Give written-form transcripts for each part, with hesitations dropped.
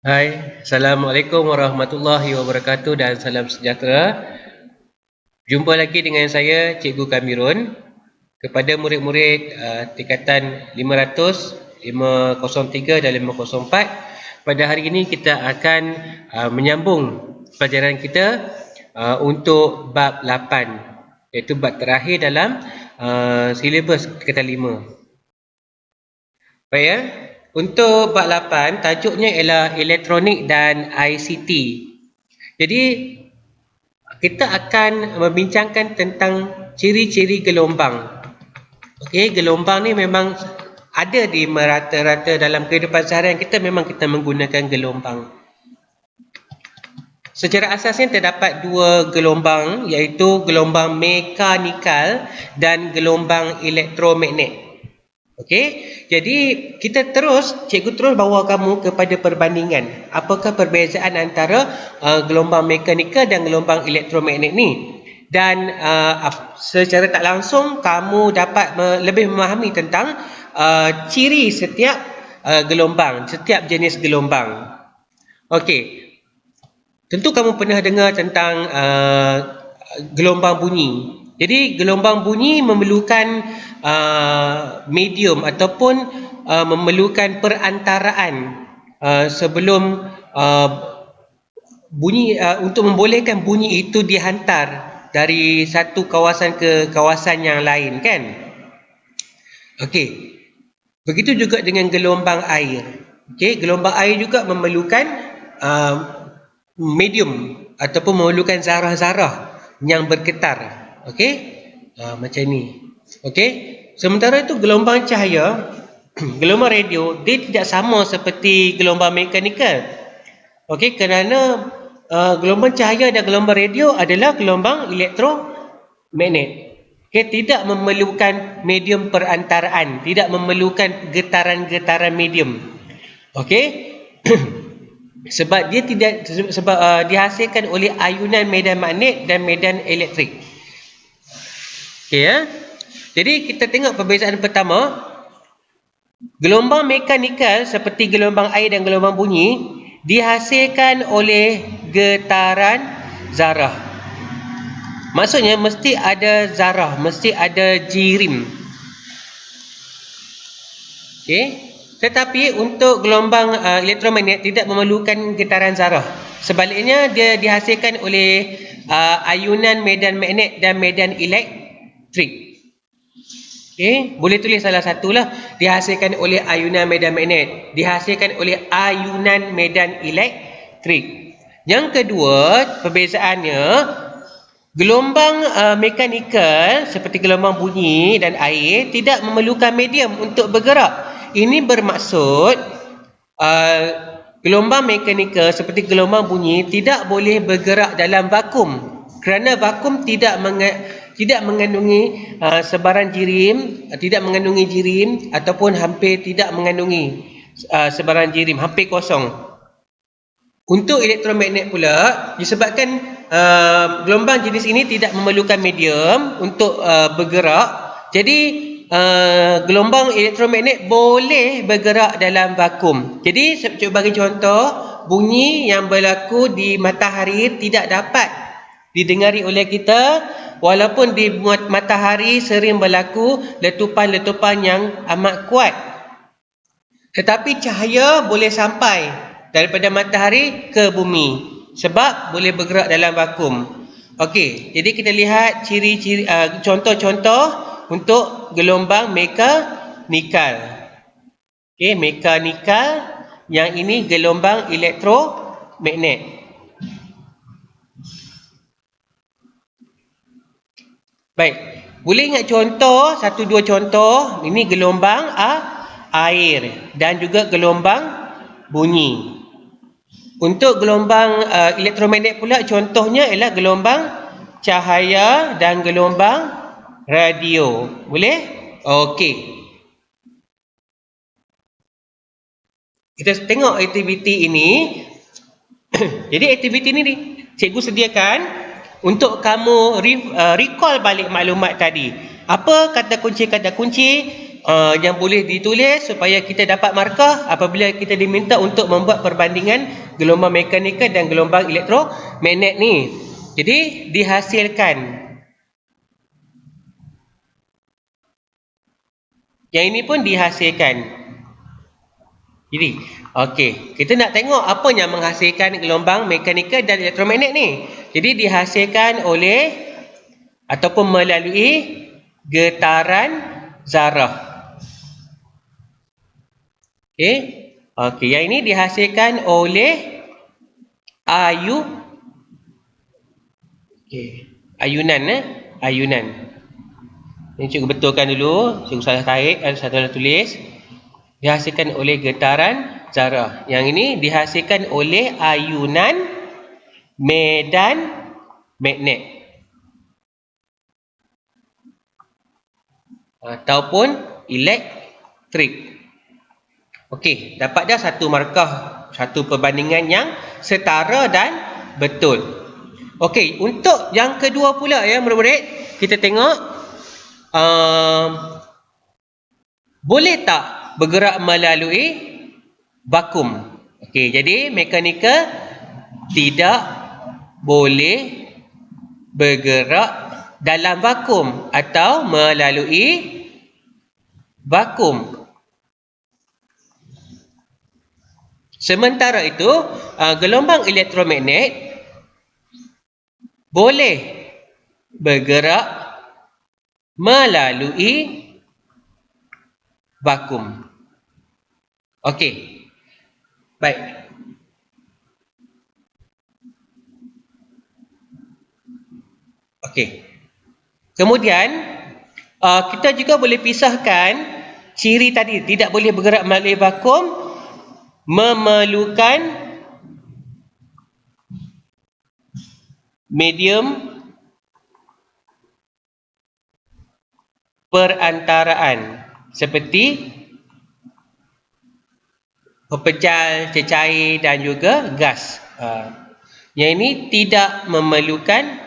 Hai, Assalamualaikum warahmatullahi wabarakatuh dan salam sejahtera. Jumpa lagi dengan saya, Cikgu Kamirun. Kepada murid-murid tingkatan 500, 503 dan 504, pada hari ini kita akan menyambung pelajaran kita untuk bab 8, iaitu bab terakhir dalam silibus tingkatan 5. Baik ya. Untuk bab 8, tajuknya ialah Elektronik dan ICT. Jadi, kita akan membincangkan tentang ciri-ciri gelombang. Okey, gelombang ni memang ada di merata-rata dalam kehidupan seharian kita, memang kita menggunakan gelombang. Secara asasnya terdapat dua gelombang, iaitu gelombang mekanikal dan gelombang elektromagnet. Okey, jadi cikgu terus bawa kamu kepada perbandingan. Apakah perbezaan antara gelombang mekanikal dan gelombang elektromagnet ni? Dan secara tak langsung kamu dapat lebih memahami tentang ciri setiap gelombang, setiap jenis gelombang. Okey, tentu kamu pernah dengar tentang gelombang bunyi. Jadi gelombang bunyi memerlukan medium ataupun memerlukan perantaraan sebelum bunyi untuk membolehkan bunyi itu dihantar dari satu kawasan ke kawasan yang lain, kan? Okey. Begitu juga dengan gelombang air. Okey, gelombang air juga memerlukan medium ataupun memerlukan zarah-zarah yang bergetar. Okey? Macam ni. Okey? Sementara itu gelombang cahaya, gelombang radio, dia tidak sama seperti gelombang mekanikal. Okey, kerana gelombang cahaya dan gelombang radio adalah gelombang elektromagnet. Okey, tidak memerlukan medium perantaraan, tidak memerlukan getaran-getaran medium. Okey? Sebab dia dihasilkan oleh ayunan medan magnet dan medan elektrik. Okey ya. Jadi kita tengok perbezaan pertama. Gelombang mekanikal seperti gelombang air dan gelombang bunyi dihasilkan oleh getaran zarah. Maksudnya mesti ada zarah, mesti ada jirim. Okey. Tetapi untuk gelombang elektromagnet tidak memerlukan getaran zarah. Sebaliknya dia dihasilkan oleh ayunan medan magnet dan medan elektrik. Okay, boleh tulis salah satulah, dihasilkan oleh ayunan medan magnet, dihasilkan oleh ayunan medan elektrik. Yang kedua, perbezaannya, gelombang mekanikal seperti gelombang bunyi dan air tidak memerlukan medium untuk bergerak. Ini bermaksud gelombang mekanikal seperti gelombang bunyi tidak boleh bergerak dalam vakum, kerana vakum tidak mengandungi sebaran jirim, tidak mengandungi jirim ataupun hampir tidak mengandungi sebaran jirim, hampir kosong. Untuk elektromagnet pula, disebabkan gelombang jenis ini tidak memerlukan medium untuk bergerak, jadi gelombang elektromagnet boleh bergerak dalam vakum. Jadi cuba bagi contoh, bunyi yang berlaku di matahari tidak dapat didengari oleh kita, walaupun di matahari sering berlaku letupan-letupan yang amat kuat. Tetapi cahaya boleh sampai daripada matahari ke bumi sebab boleh bergerak dalam vakum. Okey, jadi kita lihat ciri-ciri contoh-contoh untuk gelombang mekanikal. Okey, mekanikal, yang ini gelombang elektromagnet. Baik, boleh ingat contoh, satu dua contoh. Ini gelombang air dan juga gelombang bunyi. Untuk gelombang elektromagnet pula, contohnya ialah gelombang cahaya dan gelombang radio. Boleh? Okey. Kita tengok aktiviti ini. Jadi aktiviti ini cikgu sediakan untuk kamu recall balik maklumat tadi. Apa kata kunci yang boleh ditulis supaya kita dapat markah apabila kita diminta untuk membuat perbandingan gelombang mekanikal dan gelombang elektromagnet ni. Jadi dihasilkan. Yang ini pun dihasilkan. Jadi, okey, kita nak tengok apa yang menghasilkan gelombang mekanikal dan elektromagnet ni. Jadi dihasilkan oleh ataupun melalui getaran zarah. Okey. Okey, yang ini dihasilkan oleh ayunan. Ini cikgu betulkan dulu, cikgu salah tarik, salah tulis. Dihasilkan oleh getaran zarah. Yang ini dihasilkan oleh ayunan medan magnet ataupun elektrik. Okey, dapat dah satu markah, satu perbandingan yang setara dan betul. Okey, untuk yang kedua pula ya murid-murid, kita tengok boleh tak bergerak melalui vakum? Okey, jadi mekanikal tidak boleh bergerak dalam vakum atau melalui vakum. Sementara itu, gelombang elektromagnet boleh bergerak melalui vakum. Okey. Baik. Okey. Kemudian, kita juga boleh pisahkan ciri tadi tidak boleh bergerak melalui vakum memerlukan medium perantaraan seperti pepejal, cecair dan juga gas. Yang ini tidak memerlukan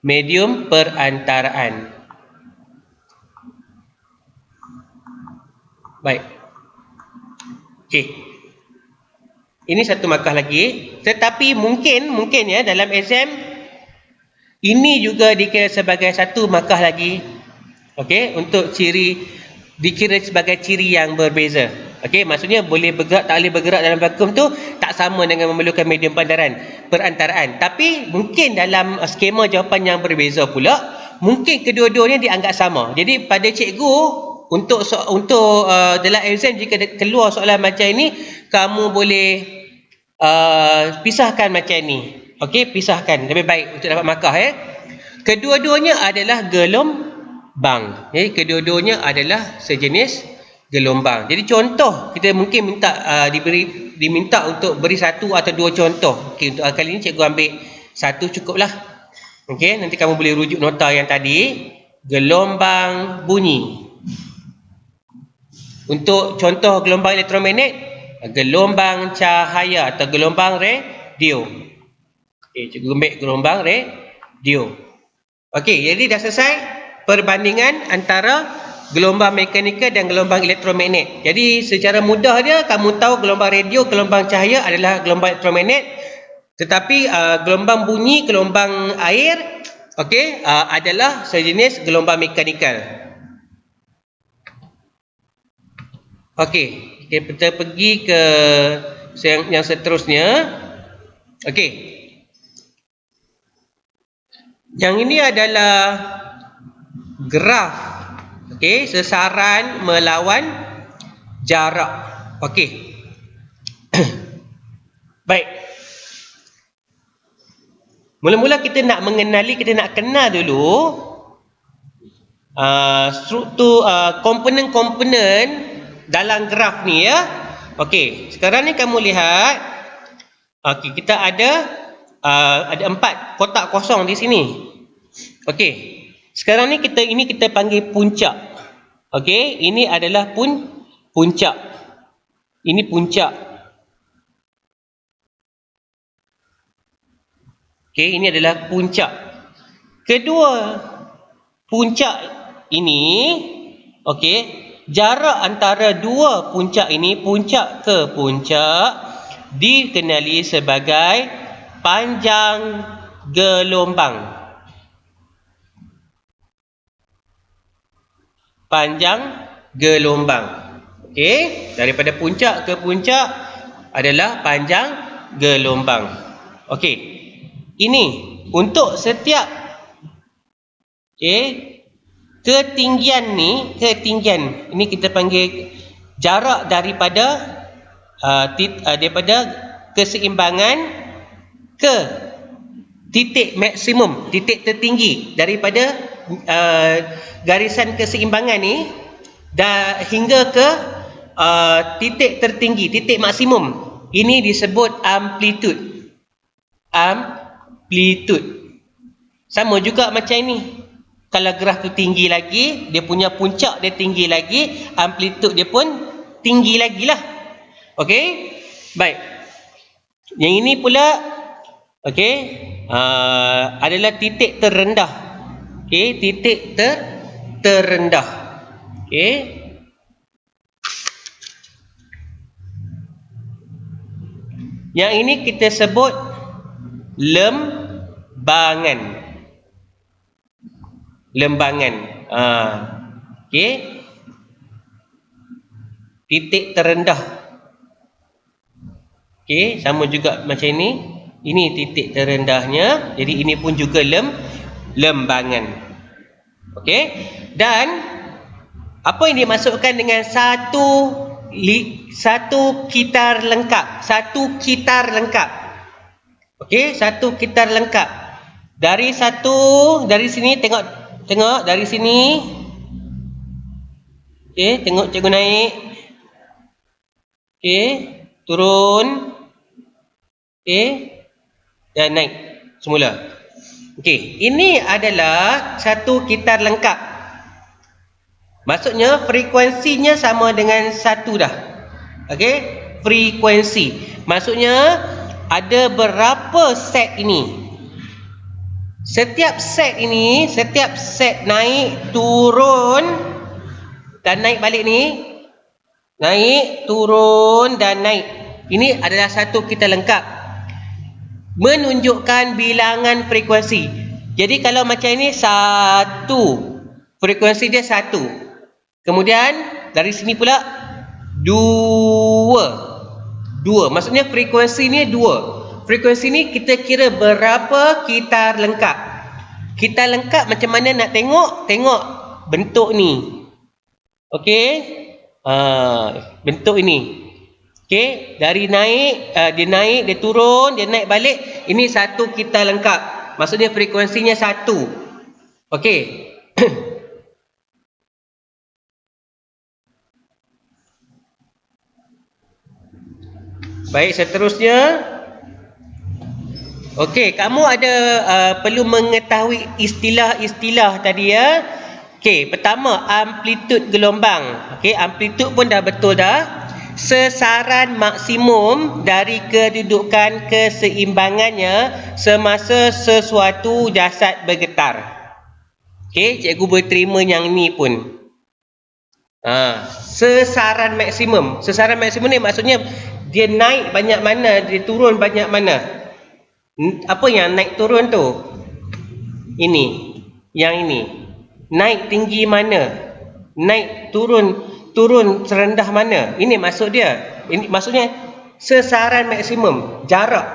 medium perantaraan. Baik. Okey. Ini satu markah lagi. Tetapi mungkin ya dalam exam ini juga dikira sebagai satu markah lagi. Okey, untuk ciri dikira sebagai ciri yang berbeza. Okey, maksudnya boleh bergerak tak boleh bergerak dalam vakum tu tak sama dengan memerlukan medium perantaraan. Tapi mungkin dalam skema jawapan yang berbeza pula, mungkin kedua-duanya dianggap sama. Jadi pada cikgu untuk dalam exam jika keluar soalan macam ini, kamu boleh pisahkan macam ni. Okey, pisahkan lebih baik untuk dapat markah ya. Kedua-duanya adalah gelombang. Kedua-duanya adalah sejenis gelombang. Jadi contoh kita mungkin diminta untuk beri satu atau dua contoh. Okey, untuk kali ini cikgu ambil satu cukuplah. Okey, nanti kamu boleh rujuk nota yang tadi. Gelombang bunyi. Untuk contoh gelombang elektromagnet, gelombang cahaya atau gelombang radio. Okey, cikgu ambil gelombang radio. Okey, jadi dah selesai perbandingan antara gelombang mekanikal dan gelombang elektromagnet. Jadi secara mudah dia kamu tahu gelombang radio, gelombang cahaya adalah gelombang elektromagnet. Tetapi gelombang bunyi, gelombang air, okey, adalah sejenis gelombang mekanikal. Okey, kita pergi ke yang seterusnya. Okey. Yang ini adalah graf. Okey, sesaran melawan jarak. Okey. Baik. Mula-mula kita nak kenal dulu struktur komponen-komponen dalam graf ni ya. Okey, sekarang ni kamu lihat. Okey, kita ada 4 kotak kosong di sini. Okey. Sekarang ni kita panggil puncak. Okey, ini adalah puncak. Ini puncak. Okey, ini adalah puncak. kedua puncak ini, okey, jarak antara dua puncak ini, puncak ke puncak, dikenali sebagai panjang gelombang. Panjang gelombang. Okey, daripada puncak ke puncak adalah panjang gelombang. Okey. Ini untuk setiap ketinggian ni, ketinggian ini kita panggil jarak daripada daripada keseimbangan ke titik maksimum, titik tertinggi daripada garisan keseimbangan ni hingga ke titik tertinggi, titik maksimum. Ini disebut amplitude. Amplitude. Sama juga macam ini. Kalau graf tu tinggi lagi, dia punya puncak dia tinggi lagi, amplitude dia pun tinggi lagi lah. Okey? Baik. Yang ini pula, okey, adalah titik terendah. Okey, titik terendah. Okey. Yang ini kita sebut lembangan. Lembangan. Okey. Titik terendah. Okey, sama juga macam ini. Ini titik terendahnya. Jadi ini pun juga lembangan. Okey. Dan apa yang dimasukkan dengan satu kitar lengkap? Satu kitar lengkap. Okey, satu kitar lengkap. Dari sini tengok dari sini. Okey, tengok cikgu naik. Okey, turun. Okey, dan naik semula. Okey, ini adalah satu kitar lengkap. Maksudnya frekuensinya sama dengan satu dah. Okey, frekuensi. Maksudnya ada berapa set ini? Setiap set ini, setiap set naik, turun dan naik balik ni, naik, turun dan naik. Ini adalah satu kitar lengkap. Menunjukkan bilangan frekuensi. Jadi kalau macam ini, satu. Frekuensi dia satu. Kemudian dari sini pula dua. Maksudnya frekuensi ni dua. Frekuensi ni kita kira berapa kitar lengkap. Kitar lengkap macam mana nak tengok? Tengok bentuk ni. Okey. Bentuk ini. Okey, dari naik, dia naik, dia turun, dia naik balik. Ini satu kitar lengkap. Maksudnya frekuensinya satu. Okey. Baik, seterusnya. Okey, kamu ada perlu mengetahui istilah-istilah tadi ya. Okey, pertama amplitude gelombang. Okey, amplitude pun dah betul dah. Sesaran maksimum dari kedudukan keseimbangannya semasa sesuatu jasad bergetar. Okey, cikgu boleh terima yang ni pun. Sesaran maksimum. Sesaran maksimum ni maksudnya dia naik banyak mana, dia turun banyak mana. Apa yang naik turun tu? Ini. Yang ini. Naik tinggi mana? Naik turun serendah mana? Ini maksud dia. Ini maksudnya sesaran maksimum, jarak.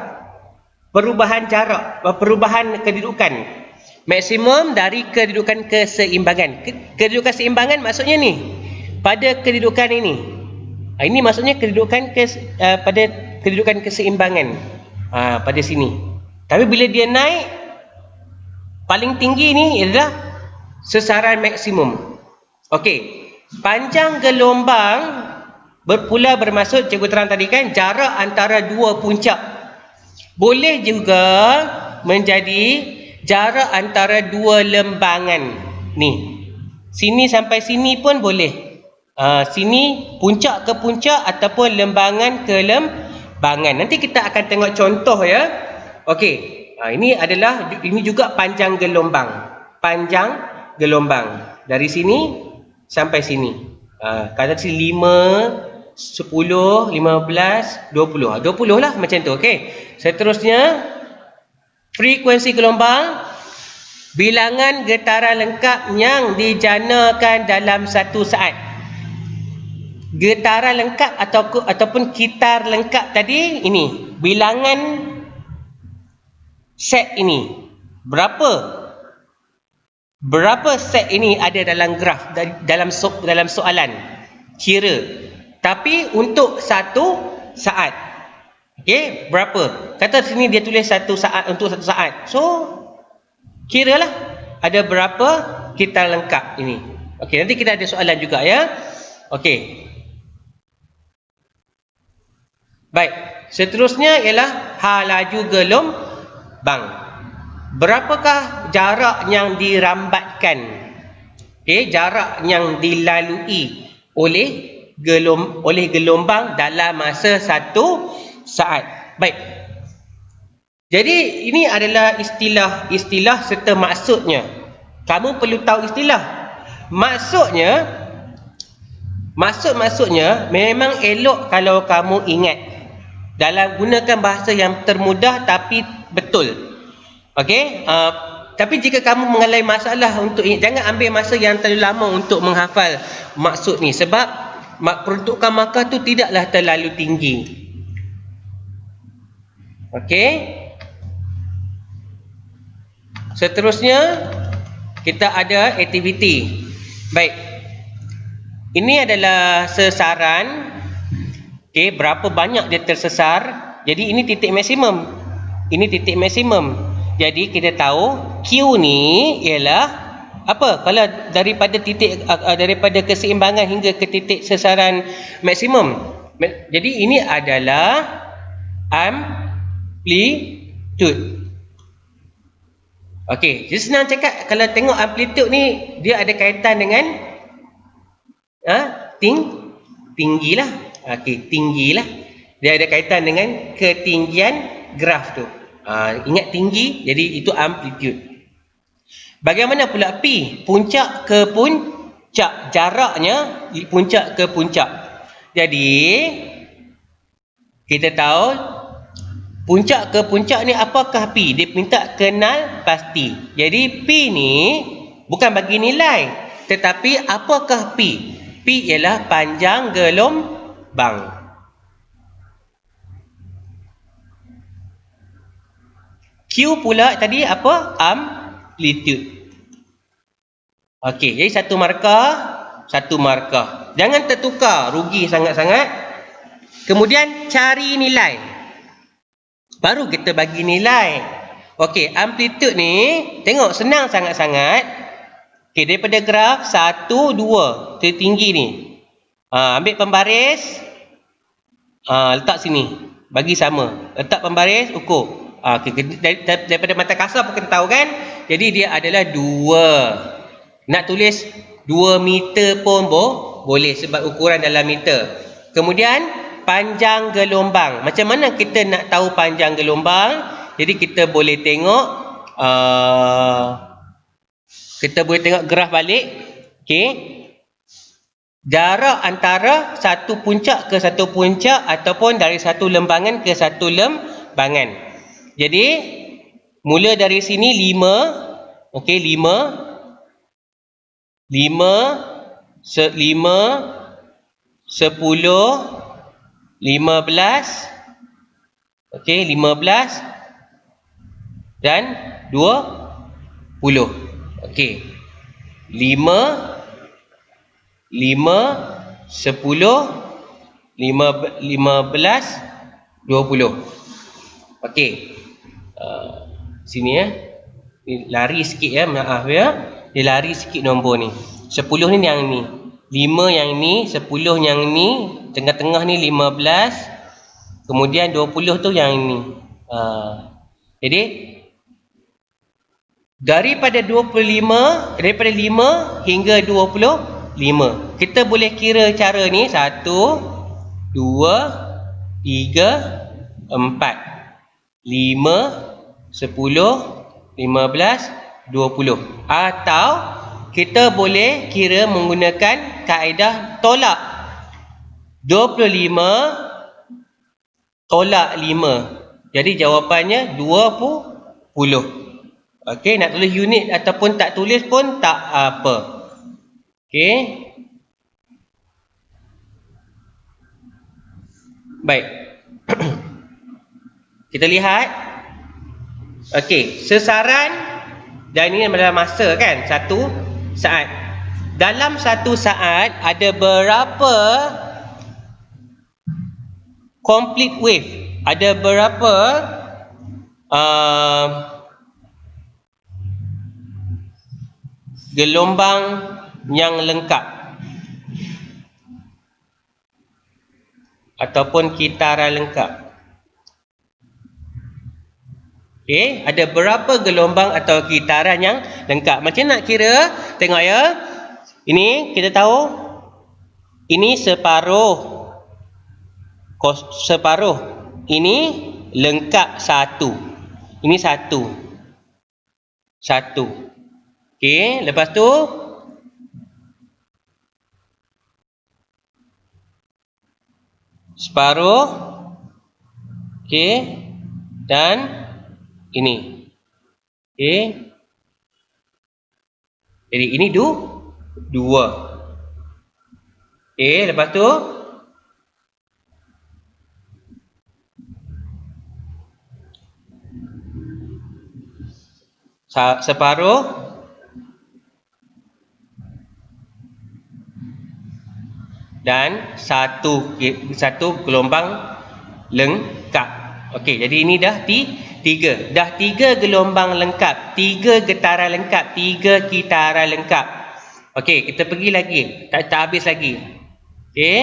Perubahan jarak, perubahan kedudukan. Maksimum dari kedudukan keseimbangan. Kedudukan keseimbangan maksudnya ni. Pada kedudukan ini. Ini maksudnya kedudukan pada kedudukan keseimbangan. Pada sini. Tapi bila dia naik, paling tinggi ni adalah sesaran maksimum. Okey. Panjang gelombang berpula bermaksud, cikgu terang tadi kan, jarak antara dua puncak. Boleh juga menjadi jarak antara dua lembangan. Ni. Sini sampai sini pun boleh. Sini puncak ke puncak ataupun lembangan ke lembangan. Nanti kita akan tengok contoh ya. Okey. Ini juga panjang gelombang. Panjang gelombang. Dari sini sampai sini. Kata sini 5, 10, 15, 20. 20 lah macam tu. Okey. Seterusnya, frekuensi gelombang, bilangan getaran lengkap yang dijanakan dalam satu saat. Getaran lengkap ataupun kitar lengkap tadi, ini bilangan set ini. Berapa set ini ada dalam graf, dalam soalan. Kira. Tapi untuk satu saat. Okey, berapa? Kata sini dia tulis satu saat, untuk satu saat. So, kiralah ada berapa kitar lengkap ini. Okey, nanti kita ada soalan juga ya. Okey. Baik, seterusnya ialah laju gelombang. Berapakah jarak yang dirambatkan? Okey, jarak yang dilalui oleh gelombang dalam masa satu saat. Baik. Jadi ini adalah istilah serta maksudnya. Kamu perlu tahu istilah. Maksudnya memang elok kalau kamu ingat. Gunakan bahasa yang termudah tapi betul. Okey? Tapi jika kamu mengalami masalah untuk ingat, jangan ambil masa yang terlalu lama untuk menghafal maksud ni, sebab peruntukan markah tu tidaklah terlalu tinggi. Okey? Seterusnya kita ada aktiviti. Baik. Ini adalah sesaran. Okey, berapa banyak dia tersesar. Jadi ini titik maksimum. Ini titik maksimum. Jadi kita tahu Q ni ialah apa? Kalau daripada keseimbangan hingga ke titik sesaran maksimum. Jadi ini adalah amplitude. Okey, jadi senang cakap, kalau tengok amplitude ni dia ada kaitan dengan tinggilah. Okey, tinggilah. Dia ada kaitan dengan ketinggian graf tu. Ingat tinggi, jadi itu amplitude. Bagaimana pula P? Puncak ke puncak. Jaraknya puncak ke puncak. Jadi kita tahu puncak ke puncak ni apakah P? Dia minta kenal pasti. Jadi P ni bukan bagi nilai, tetapi apakah P? P ialah panjang gelombang. Q pula tadi apa? Amplitude. Okey, jadi satu markah. Jangan tertukar, rugi sangat-sangat. Kemudian cari nilai. Baru kita bagi nilai. Okey, amplitude ni tengok senang sangat-sangat. Okey, daripada graf 1, 2 tertinggi ni. Ambil pembaris. Letak sini. Bagi sama. Letak pembaris, ukur. Okay. Daripada mata kasar pun kita tahu kan. Jadi dia adalah 2. Nak tulis 2 meter pun boleh sebab ukuran dalam meter. Kemudian panjang gelombang. Macam mana kita nak tahu panjang gelombang? Jadi kita boleh tengok graf balik. Okey. Jarak antara satu puncak ke satu puncak ataupun dari satu lembangan ke satu lembangan. Jadi mula dari sini 5. Okey, 5, 10, 15. Okey, 15 dan 20. Okey. 5, 10, 15, 20. Okey. Sini ya. Ni lari sikit ya, maaf ya. Dia lari sikit nombor ni. 10 ni yang ni. 5 yang ni, 10 yang ni, tengah-tengah ni 15. Kemudian 20 tu yang ni. Jadi daripada 5 hingga 25, kita boleh kira cara ni 1, 2, 3, 4, 5, 10, 15, 20. Atau kita boleh kira menggunakan kaedah tolak. 25 tolak 5. Jadi jawapannya 20. Okey, nak tulis unit ataupun tak tulis pun tak apa. Okey. Baik. Kita lihat. Okey, sesaran dan ini adalah masa kan? 1 saat. Dalam 1 saat ada berapa complete wave? Ada berapa gelombang yang lengkap ataupun kitaran lengkap? Okey, ada berapa gelombang atau kitaran yang lengkap? Macam nak kira? Tengok ya. Ini kita tahu ini separuh. Separuh. Ini lengkap 1. Ini 1. 1. Okey, lepas tu separuh. Okey. Dan ini. Okey. Jadi ini 2. Okey, lepas tu separuh dan satu gelombang lengkap. Okey, jadi ini dah 3. Dah 3 gelombang lengkap, 3 getaran lengkap, 3 kitaran lengkap. Okey, kita pergi lagi. Tak habis lagi. Okey.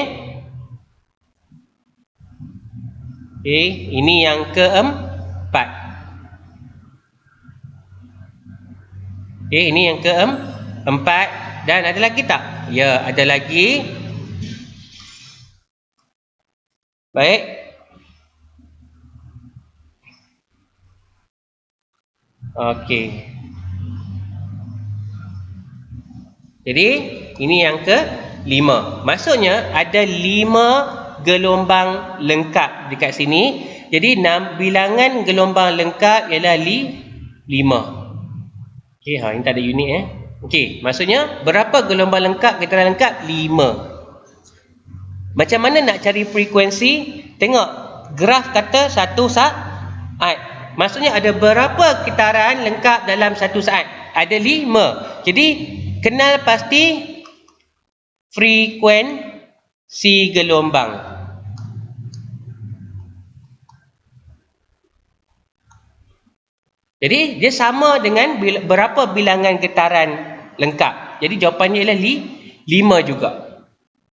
Okey, ini yang keempat. Okey, ini yang keempat. Dan ada lagi tak? Ya, ada lagi. Baik. Okey. Jadi, ini yang ke-5. Maksudnya, ada 5 gelombang lengkap dekat sini. Jadi, bilangan gelombang lengkap ialah 5. Okey, ini tak ada unit Okey, maksudnya, berapa gelombang lengkap, kitaran lengkap? 5. Macam mana nak cari frekuensi? Tengok, graf kata 1 saat. Maksudnya ada berapa kitaran lengkap dalam 1 saat? Ada 5. Jadi, kenal pasti frekuensi gelombang. Jadi, dia sama dengan berapa bilangan getaran lengkap. Jadi, jawapannya ialah 5 juga.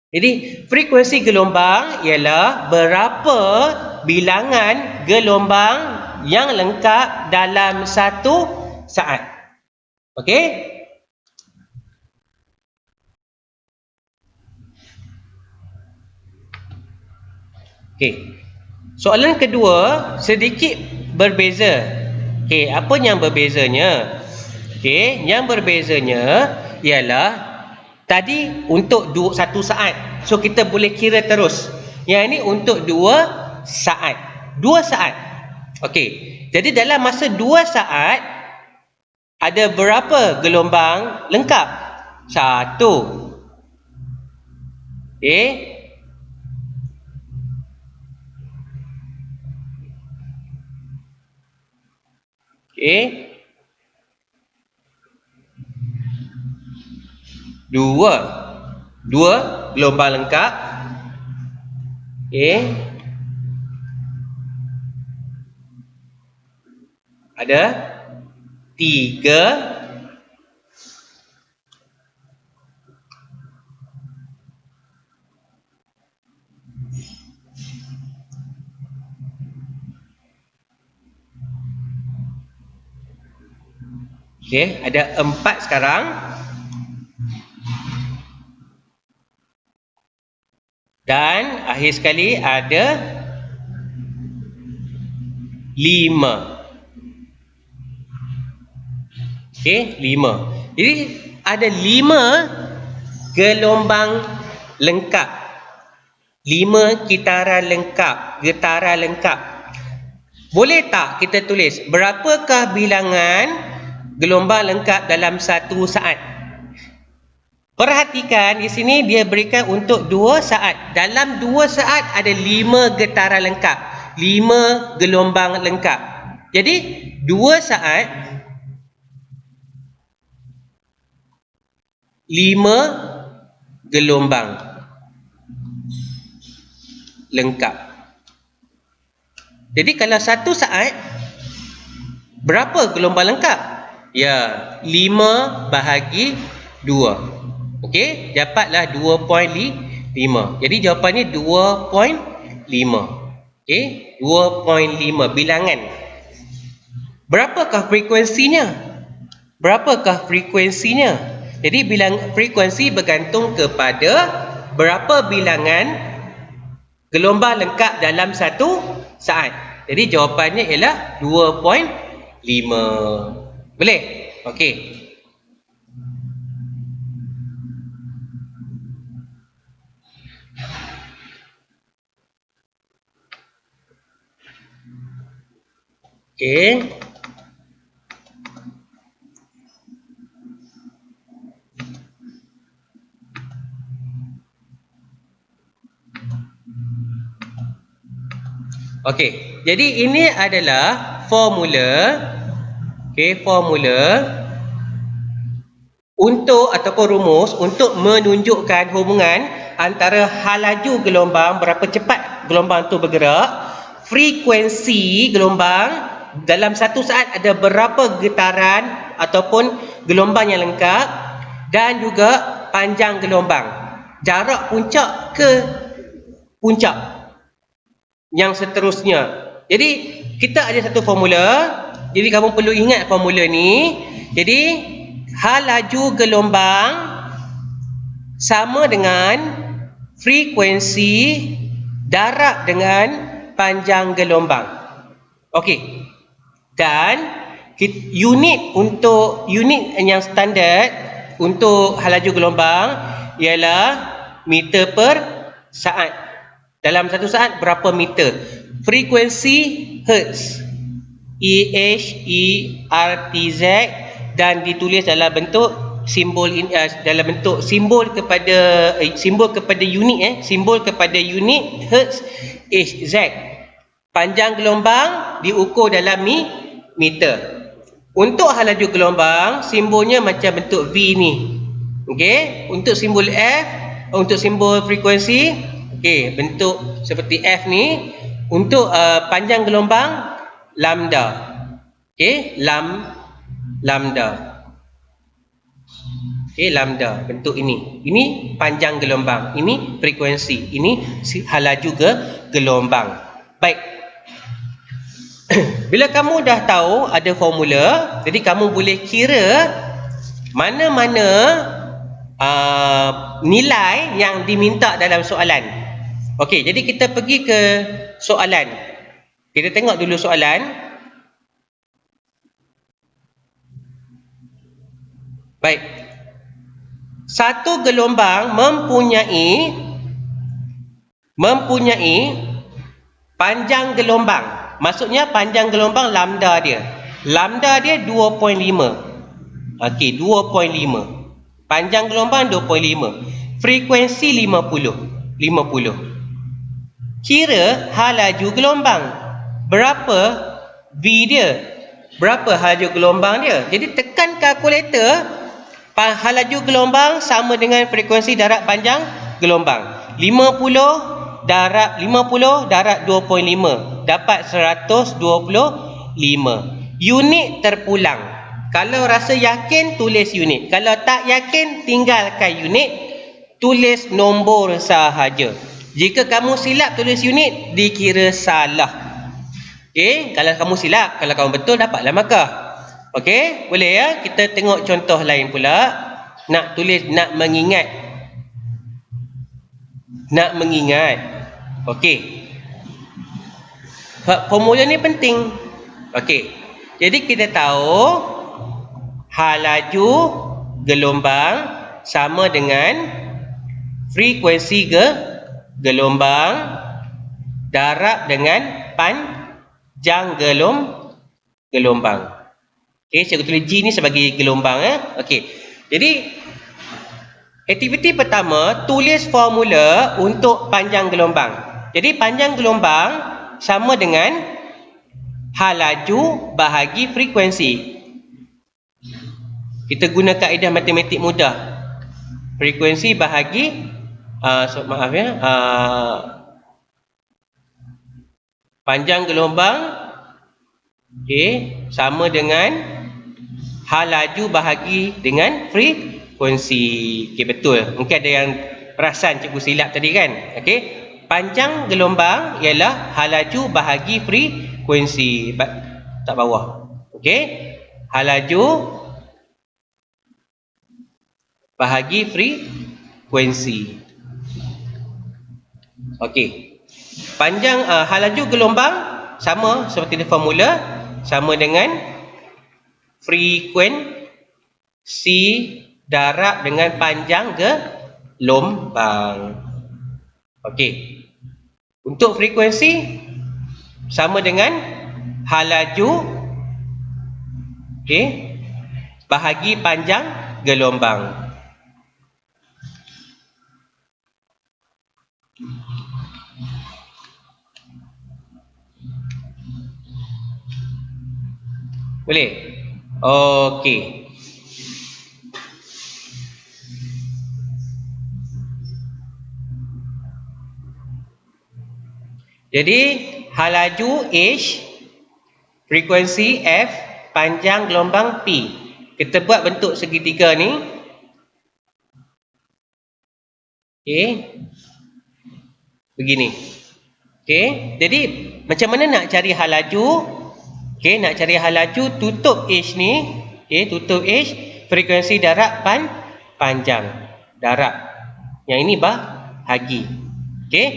Jadi, frekuensi gelombang ialah berapa bilangan gelombang yang lengkap dalam 1 saat. Okey? Okey. Soalan kedua sedikit berbeza. Okey, apa yang berbezanya? Okey, yang berbezanya ialah tadi untuk 1 saat. So kita boleh kira terus. Yang ini untuk 2 saat. 2 saat. Okey. Jadi dalam masa 2 saat ada berapa gelombang lengkap? 1. Okey. Okey. 2 gelombang lengkap. Okey. Ada 3. Okey, ada 4 sekarang. Dan akhir sekali ada 5. Okey, 5. Jadi ada 5 gelombang lengkap. 5 kitaran lengkap, getaran lengkap. Boleh tak kita tulis berapakah bilangan gelombang lengkap dalam satu saat? Perhatikan di sini dia berikan untuk 2 saat. Dalam 2 saat ada 5 getaran lengkap, 5 gelombang lengkap. Jadi 2 saat 5 gelombang lengkap. Jadi kalau 1 saat berapa gelombang lengkap? Ya, 5 bahagi 2. Okey, dapatlah 2.5. Jadi jawapannya 2.5. Okey, 2.5 bilangan. Berapakah frekuensinya? Berapakah frekuensinya? Jadi frekuensi bergantung kepada berapa bilangan gelombang lengkap dalam satu saat. Jadi jawapannya ialah 2.5. Boleh? Okey. Okey. Okey, jadi ini adalah formula. Okey, formula untuk ataupun rumus untuk menunjukkan hubungan antara halaju gelombang, berapa cepat gelombang tu bergerak, frekuensi gelombang dalam satu saat ada berapa getaran ataupun gelombang yang lengkap, dan juga panjang gelombang, jarak puncak ke puncak yang seterusnya. Jadi kita ada satu formula. Jadi kamu perlu ingat formula ni. Jadi hal laju gelombang sama dengan frekuensi darab dengan panjang gelombang. Okey. Dan unit yang standard untuk hal laju gelombang ialah meter per saat. Dalam satu saat berapa meter? Frekuensi Hertz. EHZ dan ditulis dalam bentuk simbol simbol kepada unit Hertz HZ. Panjang gelombang diukur dalam meter. Untuk hal laju gelombang simbolnya macam bentuk V ni. Okey, untuk simbol F, untuk simbol frekuensi, okey, bentuk seperti F ni. Untuk panjang gelombang lambda. Okey, lambda. Okey, lambda bentuk ini. Ini panjang gelombang, ini frekuensi, ini hal laju gelombang. Baik. Bila kamu dah tahu ada formula, jadi kamu boleh kira mana-mana nilai yang diminta dalam soalan. Okey, jadi kita pergi ke soalan. Kita tengok dulu soalan. Baik. Satu gelombang mempunyai panjang gelombang. Maksudnya panjang gelombang lambda dia. Lambda dia 2.5. Okey, 2.5. Panjang gelombang 2.5. Frekuensi 50. Kira hal laju gelombang. Berapa V dia? Berapa hal laju gelombang dia? Jadi tekan kalkulator. Hal laju gelombang sama dengan frekuensi darab panjang gelombang. 50 darab 2.5 dapat 125. Unit terpulang. Kalau rasa yakin tulis unit. Kalau tak yakin tinggalkan unit, tulis nombor sahaja. Jika kamu silap tulis unit, dikira salah. Okey, kalau kamu silap, kalau kamu betul dapatlah markah. Okey, boleh ya? Kita tengok contoh lain pula. Nak mengingat. Okey. Formula ni penting. Okey. Jadi kita tahu halaju gelombang sama dengan frekuensi gelombang darab dengan panjang gelombang. Okey, cikgu tulis G ni sebagai gelombang. Okey. Jadi aktiviti pertama, tulis formula untuk panjang gelombang. Jadi panjang gelombang sama dengan halaju bahagi frekuensi. Kita guna kaedah matematik mudah. Frekuensi bahagi panjang gelombang, okey, sama dengan halaju bahagi dengan frekuensi. Okey, betul. Mungkin ada yang perasan cikgu silap tadi kan? Okey. Panjang gelombang ialah halaju bahagi frekuensi. Tak bawah. Okey. Halaju bahagi frekuensi. Okey. Panjang halaju gelombang sama seperti formula, sama dengan frekuensi darab dengan panjang gelombang. Okey. Untuk frekuensi sama dengan halaju, okey, bahagi panjang gelombang. Boleh? Okey. Jadi halaju H, frekuensi F, panjang gelombang P. Kita buat bentuk segitiga ni. Okey. Begini. Okey. Jadi macam mana nak cari halaju? Okey, nak cari halaju, tutup H ni. Okey, tutup H, frekuensi darab panjang. Darab. Yang ini bahagi. Okey.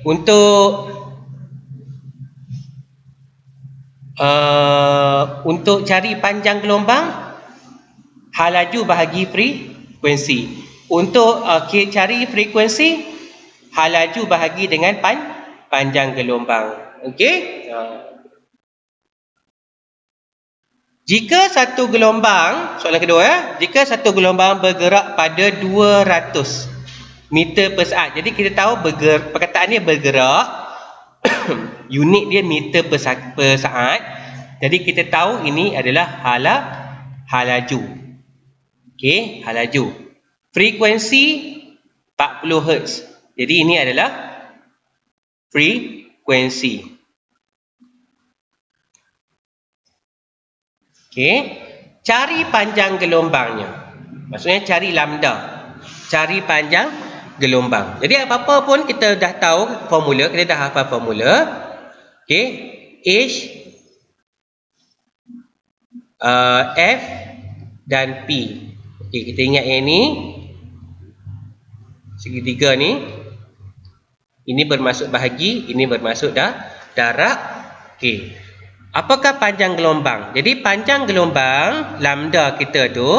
Untuk cari panjang gelombang, halaju bahagi frekuensi. Untuk cari frekuensi, halaju bahagi dengan panjang gelombang. Okey. Jika satu gelombang, soalan kedua, jika satu gelombang bergerak pada 200 meter per saat. Jadi kita tahu perkataan dia bergerak, unit dia meter per saat. Jadi kita tahu ini adalah halaju. Okey, halaju. Frekuensi 40 Hz. Jadi ini adalah frekuensi. Okey, cari panjang gelombangnya. Maksudnya cari lambda. Cari panjang gelombang. Jadi apa-apa pun kita dah tahu formula, kita dah hafal formula. Okey, H, F dan P. Okey, kita ingat yang ni. Segitiga ni. Ini bermaksud bahagi, ini bermaksud darab. Okey. Apakah panjang gelombang? Jadi panjang gelombang lambda kita tu,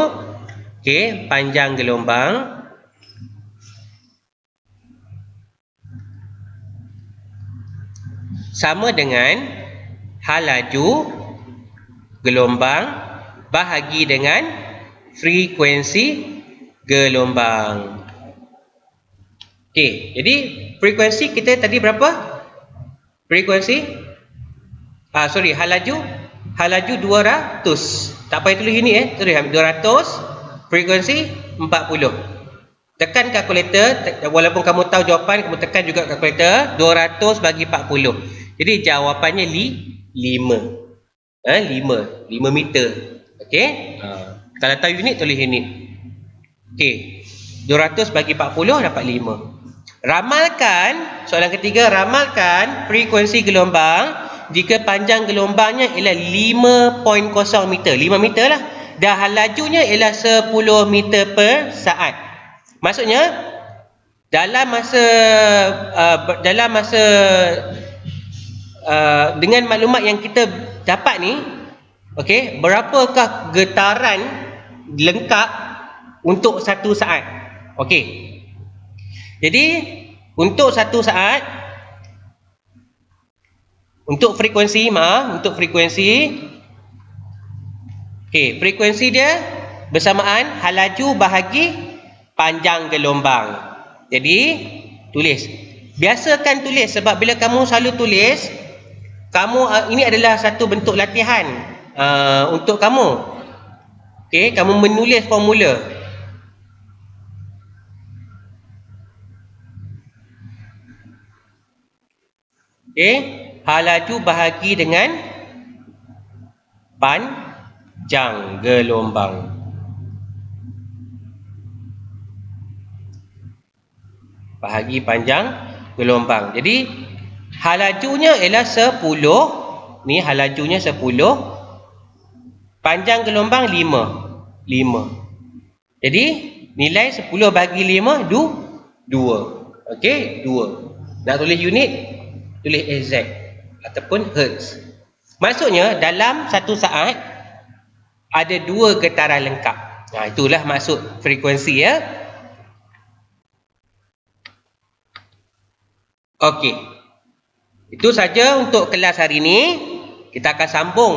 okey, panjang gelombang sama dengan halaju gelombang bahagi dengan frekuensi gelombang. Okey, jadi frekuensi kita tadi berapa? Frekuensi halaju 200. Tak payah tulis ini tulis 200, frekuensi 40. Tekan kalkulator, walaupun kamu tahu jawapan, kamu tekan juga kalkulator. 200 bagi 40. Jadi jawapannya 5. 5 meter. Okey? Kalau tahu unit, tulis unit. Okey. 200 bagi 40 dapat 5. Ramalkan, soalan ketiga, ramalkan frekuensi gelombang jika panjang gelombangnya ialah 5.0 meter. 5 meter lah. Dan halajunya ialah 10 meter per saat. Maksudnya, dalam masa dengan maklumat yang kita dapat ni, okey, berapakah getaran lengkap untuk 1 saat. Okey. Jadi untuk 1 saat, untuk frekuensi, okey, frekuensi dia bersamaan hal laju bahagi panjang gelombang. Jadi tulis. Biasakan tulis, sebab bila kamu selalu tulis, kamu ini adalah satu bentuk latihan untuk kamu. Okey, kamu menulis formula. Okey, hal laju bahagi dengan panjang gelombang. Bahagi panjang gelombang. Jadi hal lajunya ialah 10. Ni hal lajunya 10. Panjang gelombang 5. Jadi nilai 10 bagi 5 2. Okey, 2. Nak tulis unit, tulis exact ataupun hertz. Maksudnya dalam 1 saat ada 2 getaran lengkap. Itulah maksud frekuensi ya. Okey. Itu saja untuk kelas hari ini. Kita akan sambung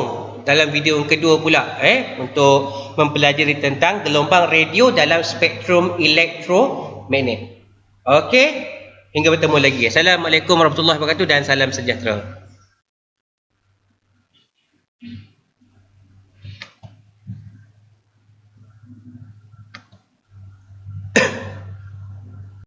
dalam video yang kedua pula untuk mempelajari tentang gelombang radio dalam spektrum elektromagnet. Okey. Hingga bertemu lagi. Assalamualaikum warahmatullahi wabarakatuh dan salam sejahtera.